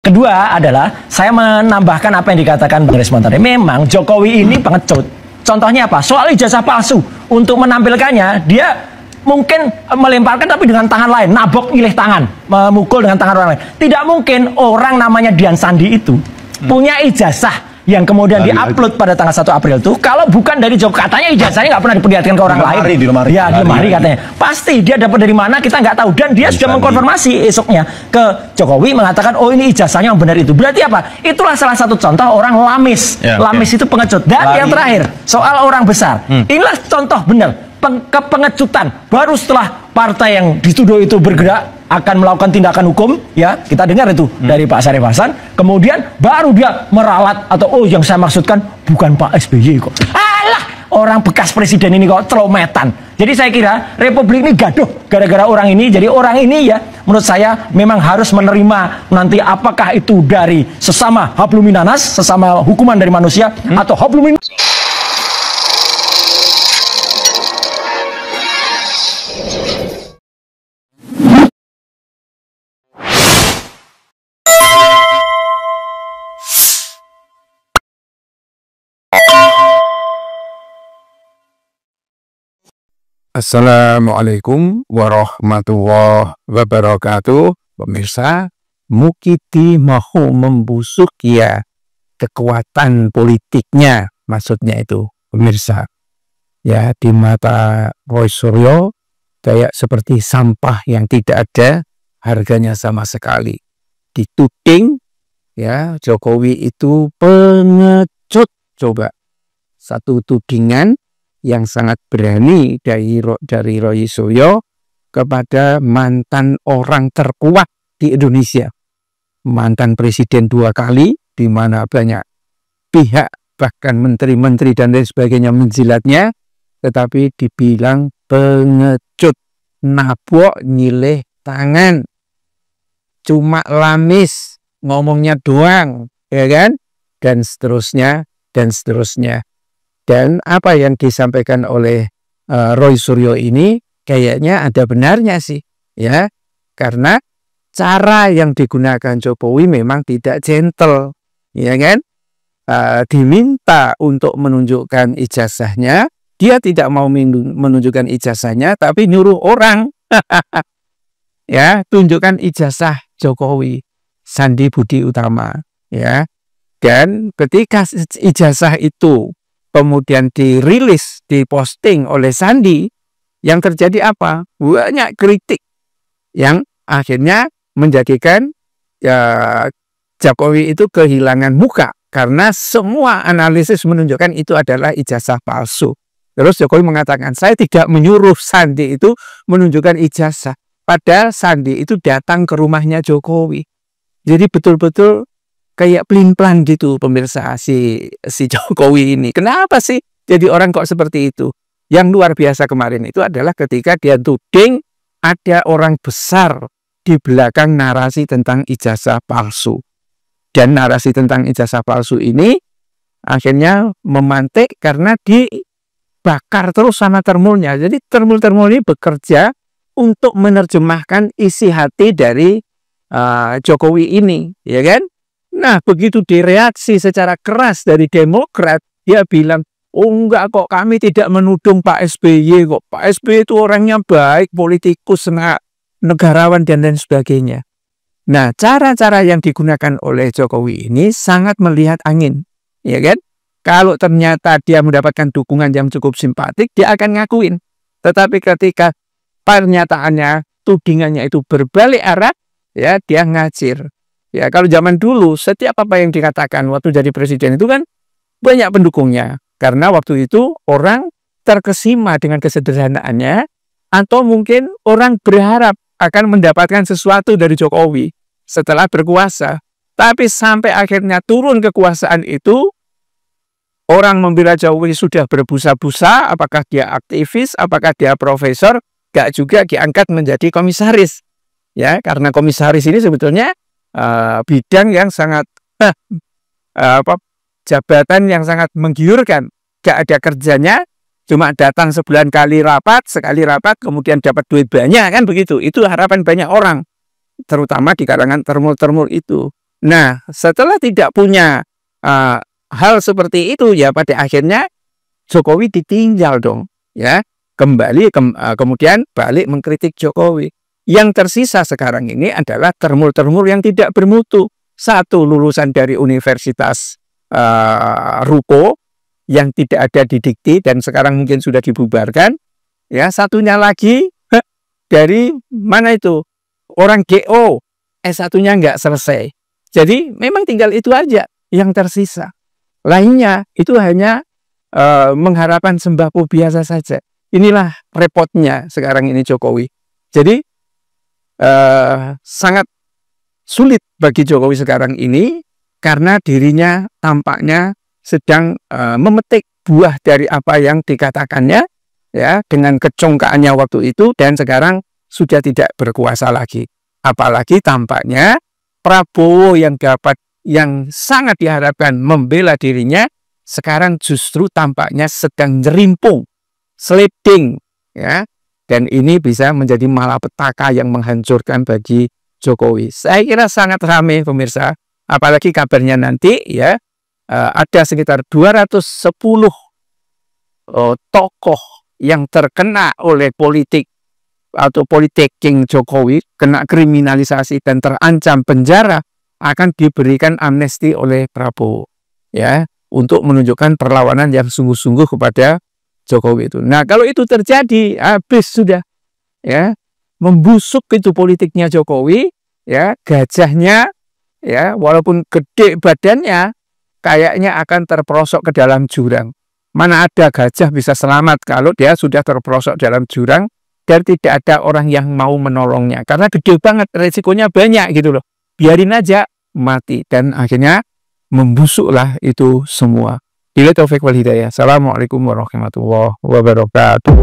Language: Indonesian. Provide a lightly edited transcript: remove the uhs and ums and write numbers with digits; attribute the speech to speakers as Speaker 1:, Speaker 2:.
Speaker 1: Kedua adalah saya menambahkan apa yang dikatakan Bang Risman tadi. Memang Jokowi ini pengecut. Contohnya apa? Soal ijazah palsu. Untuk menampilkannya, dia mungkin melemparkan tapi dengan tangan lain. Nabok milih tangan. Memukul dengan tangan orang lain. Tidak mungkin orang namanya Dian Sandi itu punya ijazah yang kemudian diupload pada tanggal 1 April itu, kalau bukan dari Jokowi, katanya ijazahnya nggak pernah diperlihatkan ke orang lain.
Speaker 2: Di lemari
Speaker 1: katanya. Pasti dia dapat dari mana kita nggak tahu. Dan dia sudah mengkonfirmasi esoknya ke Jokowi mengatakan, oh ini ijazahnya yang benar itu. Berarti apa? Itulah salah satu contoh orang lamis. Lamis itu pengecut. Dan yang terakhir, soal orang besar. Inilah contoh benar kepengecutan. Baru setelah partai yang dituduh itu bergerak akan melakukan tindakan hukum, ya kita dengar itu dari Pak Syarif Hasan, kemudian baru dia meralat atau oh yang saya maksudkan bukan Pak SBY kok. Alah, orang bekas presiden ini kok celometan. Jadi saya kira Republik ini gaduh gara-gara orang ini. Jadi orang ini ya menurut saya memang harus menerima nanti apakah itu dari sesama habluminanas, sesama hukuman dari manusia atau hablumin.
Speaker 3: Assalamualaikum warahmatullahi wabarakatuh. Pemirsa, Mukidi mau membusuk ya kekuatan politiknya, maksudnya itu pemirsa. Ya, di mata Roy Suryo kayak seperti sampah yang tidak ada harganya sama sekali. Dituding ya Jokowi itu pengecut, coba. Satu tudingan yang sangat berani dari Roy Suryo kepada mantan orang terkuat di Indonesia. Mantan presiden 2 kali, di mana banyak pihak, bahkan menteri-menteri dan lain sebagainya menjilatnya, tetapi dibilang pengecut, nabok nyileh tangan, cuma lamis, ngomongnya doang, ya kan? Dan seterusnya, dan seterusnya. Dan apa yang disampaikan oleh Roy Suryo ini kayaknya ada benarnya sih, ya, karena cara yang digunakan Jokowi memang tidak gentle, ya kan? Diminta untuk menunjukkan ijazahnya, dia tidak mau menunjukkan ijazahnya, tapi nyuruh orang, ya, tunjukkan ijazah Jokowi, Sandi Budi Utama, ya. Dan ketika ijazah itu kemudian dirilis, diposting oleh Sandi, yang terjadi apa? Banyak kritik yang akhirnya menjadikan ya, Jokowi itu kehilangan muka karena semua analisis menunjukkan itu adalah ijazah palsu. Terus Jokowi mengatakan, saya tidak menyuruh Sandi itu menunjukkan ijazah. Padahal Sandi itu datang ke rumahnya Jokowi. Jadi betul-betul kayak pelin-pelan gitu pemirsa si Jokowi ini. Kenapa sih jadi orang kok seperti itu? Yang luar biasa kemarin itu adalah ketika dia tuding ada orang besar di belakang narasi tentang ijazah palsu. Dan narasi tentang ijazah palsu ini akhirnya memantik karena dibakar terus sama termulnya. Jadi termul-termul ini bekerja untuk menerjemahkan isi hati dari Jokowi ini, ya kan? Nah, begitu direaksi secara keras dari Demokrat, dia bilang, oh enggak kok, kami tidak menudung Pak SBY kok. Pak SBY itu orangnya baik, politikus, negarawan, dan lain sebagainya. Nah, cara-cara yang digunakan oleh Jokowi ini sangat melihat angin, ya kan? Kalau ternyata dia mendapatkan dukungan yang cukup simpatik, dia akan ngakuin. Tetapi ketika pernyataannya, tudingannya itu berbalik arah, ya dia ngacir. Ya, kalau zaman dulu, setiap apa yang dikatakan waktu jadi presiden itu kan banyak pendukungnya. Karena waktu itu orang terkesima dengan kesederhanaannya, atau mungkin orang berharap akan mendapatkan sesuatu dari Jokowi setelah berkuasa. Tapi sampai akhirnya turun kekuasaan itu, orang membela Jokowi sudah berbusa-busa, apakah dia aktivis, apakah dia profesor, gak juga diangkat menjadi komisaris. Ya, karena komisaris ini sebetulnya bidang yang sangat jabatan yang sangat menggiurkan, gak ada kerjanya, cuma datang sebulan sekali rapat kemudian dapat duit banyak, kan begitu. Itu harapan banyak orang, terutama di kalangan termul-termul itu. Nah, setelah tidak punya hal seperti itu, ya pada akhirnya Jokowi ditinggal dong, ya. Kemudian balik mengkritik Jokowi. Yang tersisa sekarang ini adalah termul-termul yang tidak bermutu. Satu, lulusan dari Universitas Ruko yang tidak ada di Dikti dan sekarang mungkin sudah dibubarkan. Ya, satunya lagi dari mana itu? Orang GO, S1-nya nggak selesai. Jadi memang tinggal itu aja yang tersisa. Lainnya itu hanya mengharapkan sembako biasa saja. Inilah repotnya sekarang ini Jokowi. Jadi sangat sulit bagi Jokowi sekarang ini karena dirinya tampaknya sedang memetik buah dari apa yang dikatakannya, ya, dengan kecongkaannya waktu itu, dan sekarang sudah tidak berkuasa lagi. Apalagi tampaknya Prabowo yang sangat diharapkan membela dirinya sekarang justru tampaknya sedang jerimpung, sliding, ya, dan ini bisa menjadi malapetaka yang menghancurkan bagi Jokowi. Saya kira sangat ramai pemirsa, apalagi kabarnya nanti, ya, ada sekitar 210 tokoh yang terkena oleh politik atau politik Jokowi, kena kriminalisasi dan terancam penjara, akan diberikan amnesti oleh Prabowo, ya, untuk menunjukkan perlawanan yang sungguh-sungguh kepada Jokowi itu. Nah, kalau itu terjadi, habis sudah, ya, membusuk itu politiknya Jokowi, ya, gajahnya, ya, walaupun gede badannya, kayaknya akan terperosok ke dalam jurang. Mana ada gajah bisa selamat kalau dia sudah terperosok dalam jurang dan tidak ada orang yang mau menolongnya, karena gede banget, resikonya banyak gitu loh. Biarin aja mati, dan akhirnya membusuklah itu semua. Bila taufik wal hidayah. Assalamualaikum warahmatullahi wabarakatuh.